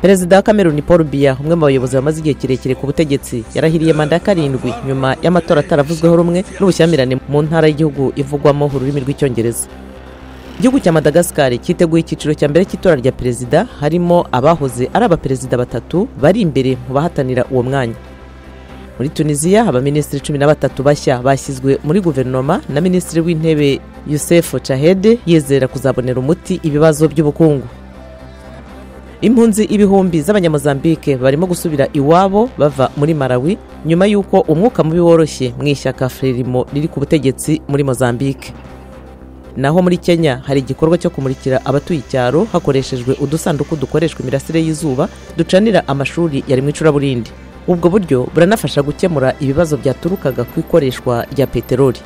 Perezida wa Cameroon Paul Biya, umwe mu bayobozi bamaze igihe kirekire ku butegetsi, yarahiriye manda ya 7 nyuma y'amatora ataravuzweho rumwe n'ubushyamirane mu ntara y'igihugu ivugwamo ururimi rw'icyongereza. Igihugu cya Madagascar cyiteguye icyiciro cya mbere cy'itora rya perezida, harimo abahoze ari abaperezida batatu bari imbere mu bahatanira uwo mwanya. Muri Tunisia, abaminisitiri 13 bashya bashyizwe muri guverinoma na minisitiri w'intebe Youssef Chahede yizera kuzabonera umuti ibibazo by'ubukungu. Impunzi ibihumbi z'abanyamozambike barimo gusubira iwabo bava muri Malawi nyuma y'uko umwuka mubi woroshye mu ishyaka Frelimo riri ku butegetsi muri Mozambique. Naho muri Kenya hari igikorwa cyo kumurikira abatuye icyaro hakoreshejwe udusanduku dukoreshwa imirasire y'izuba ducanira amashuri yari mu icuraburindi. Ubwo buryo buranafasha gukemura ibibazo byaturukaga ku ikoreshwa rya peteroli.